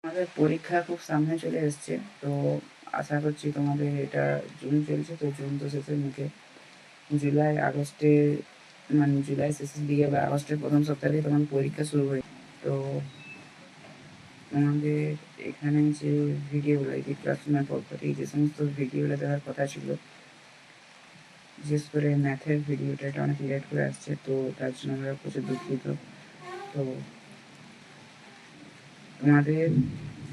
আমাদের পরীক্ষা খুব সামনে চলে এসছে, তো আশা করছি তোমাদের এটা জুন চলছে, তো জুন তো শেষের মুখে, জুলাই আগস্টে মানে জুলাই শেষের দিকে বা আগস্টের প্রথম সপ্তাহে তোমার পরীক্ষা শুরু হয়। তো তোমাদের এখানে যে ভিডিওগুলো এই ক্লাসরুমের পক্ষ থেকে যে সমস্ত ভিডিওগুলো দেওয়ার কথা ছিল, বিশেষ করে ম্যাথের ভিডিওটা এটা অনেক লেট করে আসছে, তো তার জন্য আমরা প্রচুর দুঃখিত। তো তোমাদের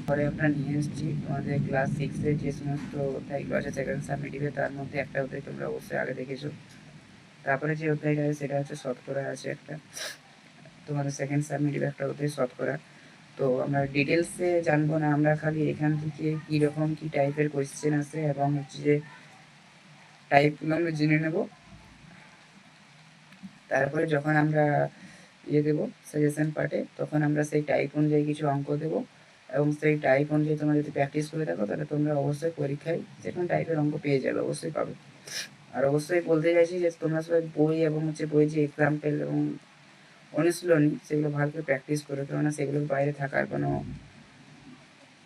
পরে আমরা নিয়ে এসেছি তোমাদের ক্লাস সিক্সের যে সমস্ত অধ্যায়গুলো আছে সেকেন্ড সাবমিটিভে, তার মধ্যে একটা অধ্যায় তোমরা অবশ্যই আগে দেখেছো। তারপরে যে অধ্যায়টা আছে সেটা হচ্ছে শতকরা আছে একটা, তোমাদের সেকেন্ড সাবমিটিভ একটা অধ্যায় শতকরা। তো আমরা ডিটেলসে জানবো না, আমরা খালি এখান থেকে কীরকম কী টাইপের কোয়েশ্চেন আছে এবং হচ্ছে যে টাইপগুলো আমরা জেনে নেব। তারপরে যখন আমরা দেবো সাজেশন পার্টে, তখন আমরা সেই টাইপ অনুযায়ী কিছু অঙ্ক দেবো, এবং সেই টাইপ অনুযায়ী তোমরা যদি প্র্যাকটিস করে থাকো তাহলে তোমরা অবশ্যই পরীক্ষায় যেরকম টাইপের অঙ্ক পেয়ে যাবে, অবশ্যই পাবে। আর অবশ্যই বলতে চাইছি যে তোমরা সবাই বই এবং হচ্ছে বই যে এক্সাম্পল এবং অনুশীলনী সেগুলো ভালো করে প্র্যাকটিস করো, কেননা সেগুলোর বাইরে থাকার কোনো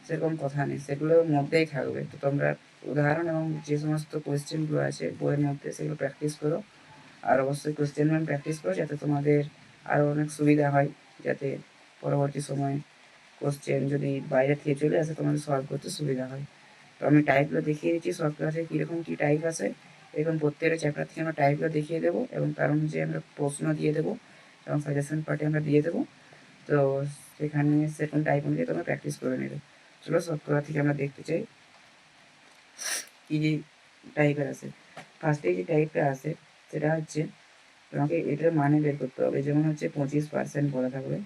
সেরকম কথা নেই, সেগুলোর মধ্যেই থাকবে। তো তোমরা উদাহরণ এবং যে সমস্ত কোয়েশ্চেনগুলো আছে বইয়ের মধ্যে সেগুলো প্র্যাকটিস করো, আর অবশ্যই কোয়েশ্চেন ব্যাংক প্র্যাকটিস করো যাতে তোমাদের আরও অনেক সুবিধা হয়, যাতে পরবর্তী সময়ে কোয়েশ্চেন যদি বাইরে থেকে চলে আসে তোমাদের সলভ করতে সুবিধা হয়। তো আমি টাইপগুলো দেখিয়ে দিচ্ছি সব ক্লাসে কীরকম কী টাইপ আছে, এরকম প্রত্যেকটা চ্যাপ্টার থেকে আমরা টাইপগুলো দেখিয়ে দেবো এবং তার অনুযায়ী আমরা প্রশ্ন দিয়ে দেবো এবং সাজেশন পার্টে আমরা দিয়ে দেবো। তো সেখানে সেরকম টাইপ অনুযায়ী তোমরা প্র্যাকটিস করে নেবে। চলো সবকটা থেকে আমরা দেখতে চাই কী কী টাইপের আছে। ফার্স্টে যে টাইপটা আছে সেটা হচ্ছে তোমাকে এটার মানে বের করতে হবে। যেমন হচ্ছে 25% বলা থাকবে,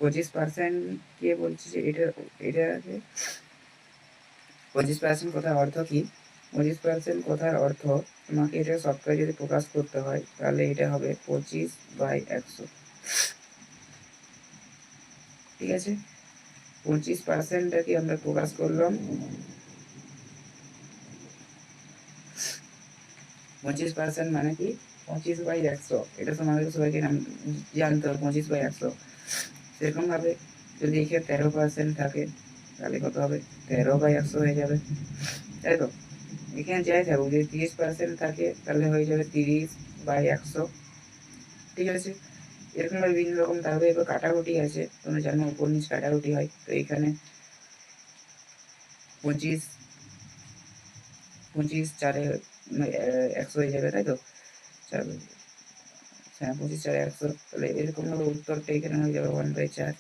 25% কে বলছে যে এটাকে 25% কথার অর্থ কি? 25% কথার অর্থ তোমাকে এটা সবটাই যদি প্রকাশ করতে হয় তাহলে এটা হবে 25/100। ঠিক আছে, 25%টাকে আমরা প্রকাশ করলাম 25% মানে কি 25/100, এটা তোমাদের সবাইকে জানতে হবে 25/100। সেরকমভাবে যদি এখানে 13% থাকে তাহলে কত হবে? 13/100 হয়ে যাবে, তাই তো? এখানে যাই থাকুক, যদি 30% থাকে তাহলে হয়ে যাবে 30/100। ঠিক আছে, এরকমভাবে বিভিন্ন রকম থাকবে। এবার কাটাকুটি আছে, তোমরা জানো উপর নিচ কাটাকুটি হয়, তো এখানে 25 25/4 100 হয়ে যাবে, তাই তো? হ্যাঁ, 25/4 100, তাহলে এরকমভাবে উত্তরটা এখানে হয়ে যাবে 1/4,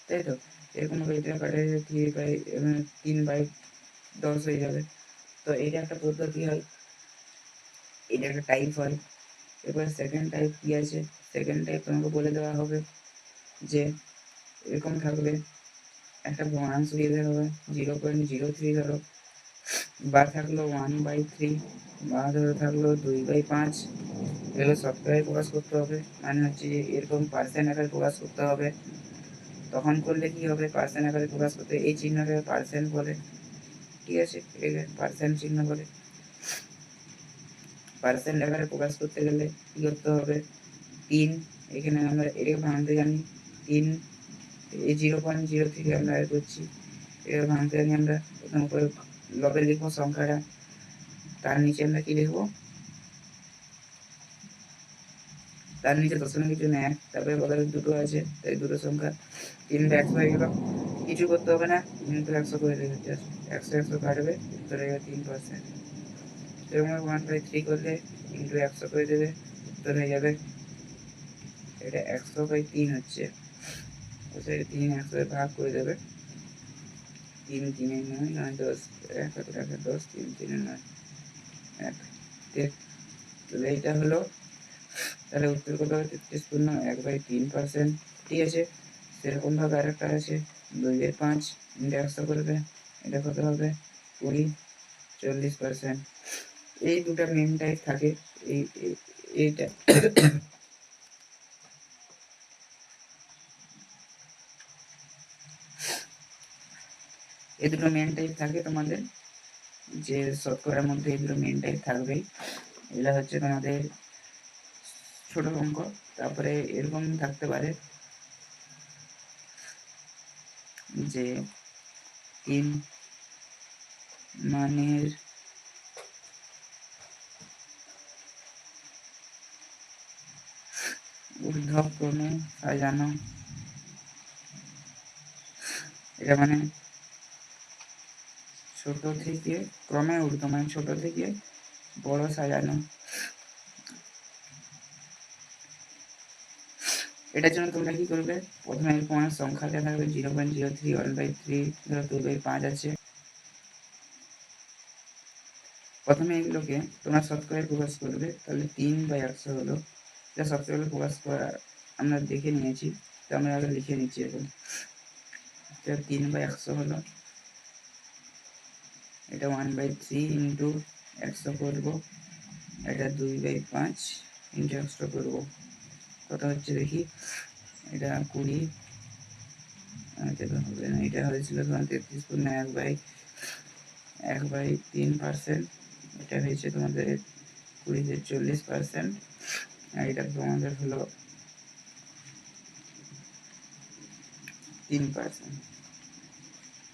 তাই তো? এরকমভাবে এটা কাটা যাবে 3/10 হয়ে যাবে। তো এটা একটা পদ্ধতি হয়, এটা একটা টাইপ হয়। এবার সেকেন্ড টাইপ কী আছে? সেকেন্ড টাইপ তোমাকে বলে দেওয়া হবে যে এরকম থাকবে, একটা ভগ্নাংশ দিয়ে দেওয়া হবে 0.03 ধরো, বা থাকলো 1/3, বা ধরো থাকলো 2/5। এগুলো সফটওয়্যারে প্রকাশ করতে হবে, মানে হচ্ছে যে এরকম পার্সেন্ট আকারে প্রকাশ করতে হবে। তখন করলে কি হবে? পার্সেন্ট আকারে প্রকাশ করতে এই চিহ্নকে পার্সেন্ট বলে। ঠিক আছে, এটাকে পার্সেন্ট চিহ্ন বলে। পার্সেন্ট আকারে প্রকাশ করতে গেলে কী করতে হবে? 3, এখানে আমরা এটাকে ভাঙতে জানি 3, এই 0.03 আমরা এড করছি, এটা ভাঙতে জানি আমরা। প্রথম করে লবে লিখবো সংখ্যাটা, তার নিচে আমরা কি লিখবো? তার নিচে দশমিকের জন্য 1, তারপরে বদলে দুটো আছে তাই দুটো সংখ্যা 3/100 হয়ে গেল। কিছু করতে হবে না, কিন্তু 100 করে দেবে, জাস্ট 100 কাটবে, উত্তরে 3%। এরকম 1/3 করলে ইন্টু 100 করে দেবে, উত্তর হয়ে যাবে এটা 100/3 হচ্ছে, ওই 3 100 ভাগ করে দেবে, 3 3 9 9 10, 1 1 10, 3 3 9 1, তাহলে এটা হলো, তাহলে উত্তর কত হবে? 33.1/3%। ঠিক আছে, সেরকমভাবে আরেকটা আছে 2/5 ইন্টু 100 করবে, এটা কত হবে? 20, 40%। এই দুটা মেন টাইপ থাকে। এইটা এই দুটো মেন টাইপ থাকে তোমাদের, যে শতকরার মধ্যে এই দুটো মেন টাইপ থাকবেই। এগুলো হচ্ছে তোমাদের ছোট অঙ্ক। তারপরে এরকম থাকতে পারে যে তিন মানের ঊর্ধ্বক্রমে সাজানো, এটা মানে ছোট থেকে ক্রমে ঊর্ধ্ব, মানে ছোট থেকে বড় সাজানো। এটার জন্য তোমরা কি করবে, প্রথমে এরকম অনেক সংখ্যা দেওয়া থাকবে, 0.03, 1/3, 2/5 আছে। প্রথমে এগুলোকে তোমরা শতকরায় প্রকাশ করবে, তাহলে 3/100 হলো, এটা শতকরায় প্রকাশ করা আমরা দেখে নিয়েছি, তো আমরা আগে লিখে নিচ্ছি এখন। 3/100 হলো, এটা 1/3 ইন্টু 100 করবো, এটা 2/5 ইন্টু 100 করবো, কত হচ্ছে দেখি, এটা 20, হবে না, এটা হয়েছিল তোমার 33 1/3%, এটা হয়েছে তোমাদের 20 40%, আর এটা তোমাদের হলো 3%।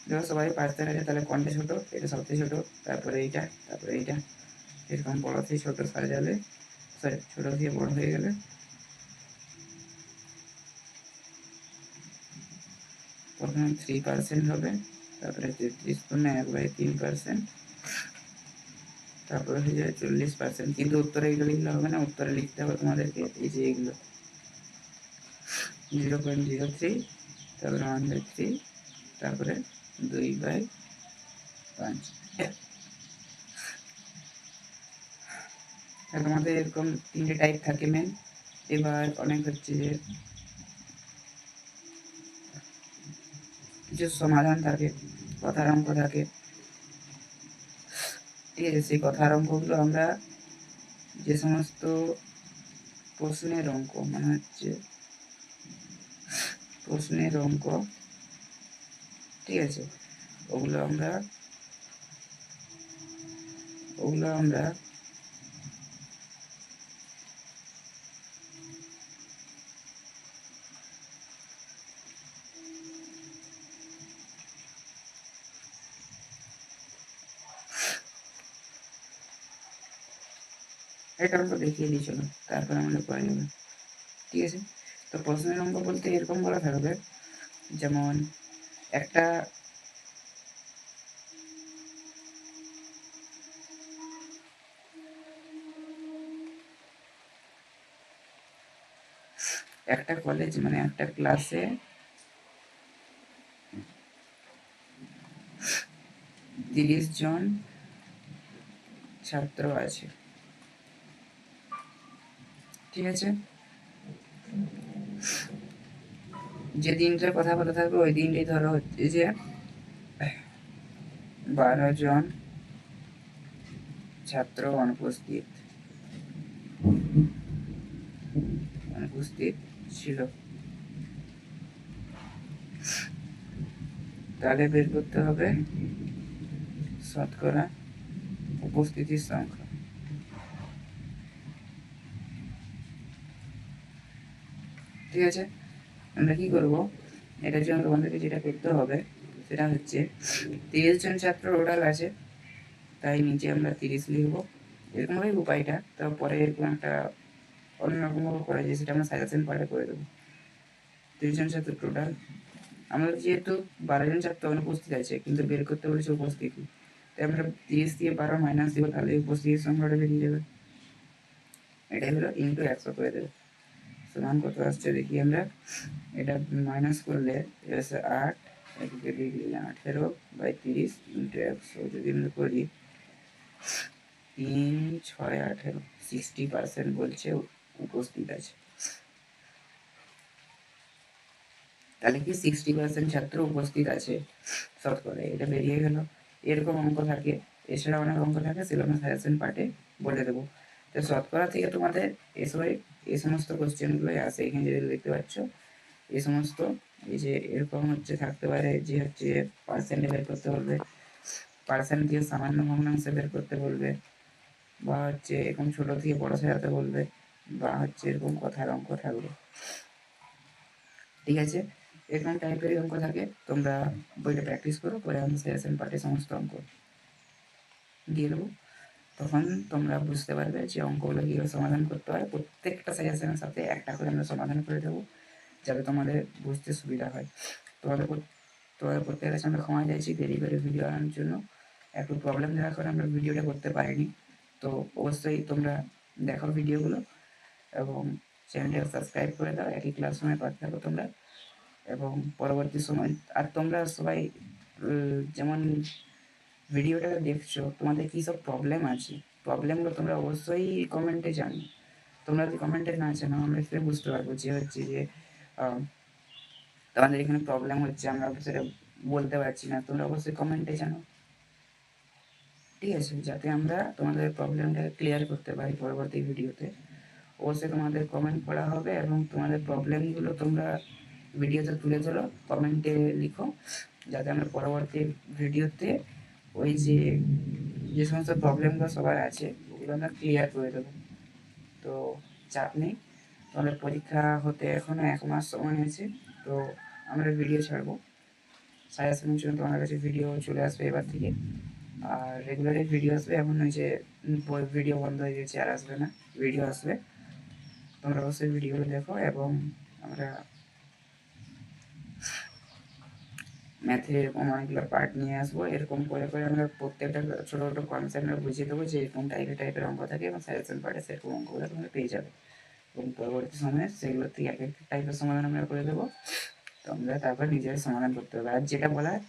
দেখো সবাই পার্সেন্ট আছে, তাহলে কোনটা ছোট, এটা সবচেয়ে ছোট, তারপরে এইটা, তারপরে এইটা, এরকম বড় থেকে ছোট সাজালে, সরি ছোট থেকে বড় হয়ে গেলে প্রথমে 3% হবে, তারপরে 33/1/3%, তারপরে হয়ে যায় 40%। কিন্তু উত্তরে এগুলো লিখলে হবে না, উত্তরে লিখতে হবে তোমাদেরকে এই যে এগুলো 0.03, তারপরে 1/3, তারপরে 2/5। তোমাদের এরকম 3টে টাইপ থাকে মেন। এবার অনেক হচ্ছে যে কিছু সমাধান থাকে, কথার অঙ্ক থাকে, ঠিক আছে। সেই কথার অঙ্কগুলো আমরা যে সমস্ত প্রশ্নের অঙ্ক, মানে হচ্ছে প্রশ্নের অঙ্ক, ঠিক আছে, ওগুলো আমরা এটা অঙ্ক দেখিয়ে দিয়েছিল, তারপরে আমরা পড়ে যাবে, ঠিক আছে। তো প্রশ্নের অঙ্ক বলতে এরকম বলা থাকবে, যেমন একটা কলেজ, মানে একটা ক্লাসে 30 জন ছাত্র আছে, ঠিক আছে। যে দিনটার কথা বলা থাকবে ওই দিনটাই ধরো হচ্ছে যে 12 জন ছাত্র অনুপস্থিত ছিল, তাহলে বের করতে হবে শতকরা উপস্থিতির সংখ্যা, ঠিক আছে। আমরা কি করব, এটার জন্য তোমাদেরকে যেটা করতে হবে সেটা হচ্ছে 30 জন ছাত্র টোটাল আছে, তাই নিচে আমরা 30 লিখবো, এরকমভাবে উপায়টা। তারপরে এরকম একটা অন্যরকমভাবে করা যায়, সেটা আমরা সাজেশন পার্টে করে দেবো। 30 জন ছাত্র টোটাল, আমাদের যেহেতু 12 জন ছাত্র অনুপস্থিত আছে, কিন্তু বের করতে বলেছে উপস্থিতি, তাই আমরা 30 দিয়ে 12 মাইনাস দিব, তাহলে উপস্থিতির সংখ্যাটা বেরিয়ে যাবে। এটাই হলো ইন্টু 100 করে দেবে, সমান কত আসছে দেখি আমরা, এটা মাইনাস করলে 8, এদিকে দিয়ে দিলে 18/30 ইন্টু 100 যদি আমরা করি, 3, 6, 18, 60% বলছে উপস্থিত আছে। তাহলে কি 60% ছাত্র উপস্থিত আছে শতকরা, এটা বেরিয়ে গেল। এরকম অঙ্ক থাকে, এছাড়া অনেক অঙ্ক থাকে, সেগুলো আমরা সাজেশন পার্টে বলে দেবো। তো শতকরা থেকে তোমাদের এই সমস্ত কোশ্চেনগুলোই আসে, এখানে যদি দেখতে পাচ্ছ এই সমস্ত, এই যে এরকম হচ্ছে থাকতে পারে যে হচ্ছে পার্সেন্টে বের করতে বলবে, পার্সেন্ট দিয়ে সামান্য ভগ্নাংশে বের করতে বলবে, বা হচ্ছে এরকম ছোট থেকে বড় সাজাতে বলবে, বা হচ্ছে এরকম কথার অঙ্ক থাকবে, ঠিক আছে। এরকম টাইপেরই অঙ্ক থাকে। তোমরা বইটা প্র্যাকটিস করো, পরে আমি সাজেশন পার্টে সমস্ত অঙ্ক দিয়ে দেবো। তখন তোমরা বুঝতে পারবে যে অঙ্কগুলো কীভাবে সমাধান করতে হয়। প্রত্যেকটা সাজেশনের সাথে একটা করে আমরা সমাধান করে দেবো, যাতে তোমাদের বুঝতে সুবিধা হয়। তোমাদের তোমাদের প্রত্যেকের কাছে আমরা ক্ষমা চাইছি দেরি করে ভিডিও আনার জন্য। একটু প্রবলেম দেওয়ার কারণে আমরা ভিডিওটা করতে পারিনি। তো অবশ্যই তোমরা দেখো ভিডিওগুলো এবং চ্যানেলটা সাবস্ক্রাইব করে দাও। একই ক্লাসরুমে পাঠে থাকো তোমরা, এবং পরবর্তী সময় আর তোমরা সবাই যেমন ভিডিওটা দেখছো, তোমাদের কী সব প্রবলেম আছে, প্রবলেমগুলো তোমরা অবশ্যই কমেন্টে জানো। তোমরা যদি কমেন্টে না জানো, আমরা সেটা বুঝতে পারবো যে হচ্ছে যে তোমাদের এখানে প্রবলেম হচ্ছে, আমরা সেটা বলতে পারছি না। তোমরা অবশ্যই কমেন্টে জানো, ঠিক আছে, যাতে আমরা তোমাদের প্রবলেমটাকে ক্লিয়ার করতে পারি পরবর্তী ভিডিওতে। অবশ্যই তোমাদের কমেন্ট করা হবে এবং তোমাদের প্রবলেমগুলো তোমরা ভিডিওতে তুলে ধরো, কমেন্টে লিখো, যাতে আমরা পরবর্তী ভিডিওতে ওই যে সমস্ত প্রবলেমগুলো সবার আছে ওগুলো আমরা ক্লিয়ার করে দেবো। তো চাপ নেই, তোমাদের পরীক্ষা হতে এখনও 1 মাস সময় আছে। তো আমরা ভিডিও ছাড়বো, সাজেশনের জন্য তোমার কাছে ভিডিও চলে আসবে এবার থেকে। আর রেগুলারই ভিডিও আসবে, এমন নয় যে ভিডিও বন্ধ হয়ে গেছে আর আসবে না, ভিডিও আসবে। তোমরা অবশ্যই ভিডিওগুলো দেখো। এবং আমরা ম্যাথে এরকম অনেকগুলো পার্ট নিয়ে আসবো। এরকম করে করে আমরা প্রত্যেকটা ছোটো ছোটো কনসেপ্ট আমরা বুঝিয়ে দেবো যে এরকম টাইপের অঙ্ক থাকে, এবং সাজেশন পার্টে সেরকম অঙ্কগুলো তোমরা পেয়ে যাবে। এবং পরবর্তী সময়ে সেগুলো থেকে এক একটা টাইপের সমাধান আমরা করে দেবো। তোমরা তারপর নিজেরাই সমাধান করতে হবে। আর যেটা বলা হয়,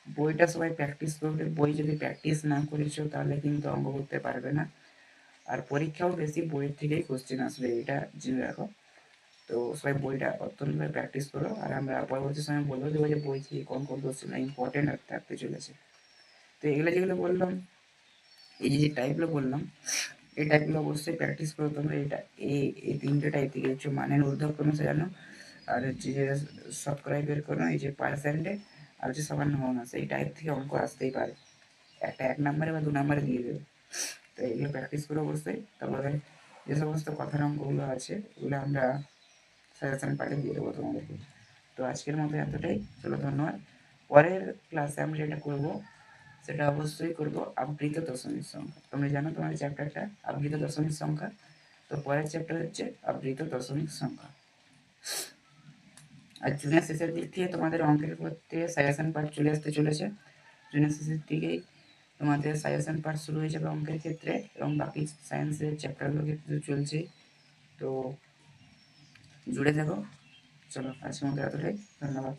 বইটা সবাই প্র্যাকটিস করবে। বই যদি প্র্যাকটিস না করেছো তাহলে কিন্তু অঙ্ক করতে পারবে না। আর পরীক্ষাও বেশি বইয়ের থেকেই কোশ্চেন আসবে, এটা জেনে রাখো। তো সবাই বইটা অত্যন্তভাবে প্র্যাকটিস করো। আর আমরা পরবর্তী সময় বলবো দেবো যে বই থেকে কোন কোন কোশ্চেন ইম্পর্টেন্ট থাকতে চলেছে। তো এগুলো যেগুলো বললাম, এই যে টাইপগুলো বললাম, এই টাইপগুলো অবশ্যই প্র্যাকটিস করো তোমরা। এটা এই 3টে টাইপ থেকে হচ্ছে মানের ঊর্ধ্বক্রমে সাজানো, আর হচ্ছে যে শতকরায় বের করো, এই যে পার্সেন্টে, আর হচ্ছে সামান্য ভগ্নাংশ। এই টাইপ থেকে অঙ্ক আসতেই পারে, একটা 1 নম্বরে বা 2 নম্বরে দিয়ে দেবে। তো এগুলো প্র্যাকটিস করো অবশ্যই। তারপরে যে সমস্ত কথার অঙ্কগুলো আছে ওগুলো আমরা সাজেশন পার্টে দিয়ে দেবো তোমাদেরকে। তো আজকের মতো এতটাই, চলো ধন্যবাদ। পরের ক্লাসে আমরা যেটা করবো সেটা অবশ্যই করবো আবৃত দশমিক সংখ্যা। তোমরা জানো তোমাদের চ্যাপ্টারটা আবৃত দশমিক সংখ্যা, তো পরের চ্যাপ্টার হচ্ছে আবৃত দশমিক সংখ্যা। আর জুনিয়র শেষের দিক থেকে তোমাদের অঙ্কের করতে সাজেশন পার্ট চলে আসতে চলেছে। জুনিয়র শেষের দিকেই তোমাদের সাজেশন পার্ট শুরু হয়ে যাবে অঙ্কের ক্ষেত্রে, এবং বাকি সায়েন্সের চ্যাপ্টারগুলোর ক্ষেত্রে চলছে। তো জুড়ে থাকো। চলো আজকের মতো এতটাই, ধন্যবাদ।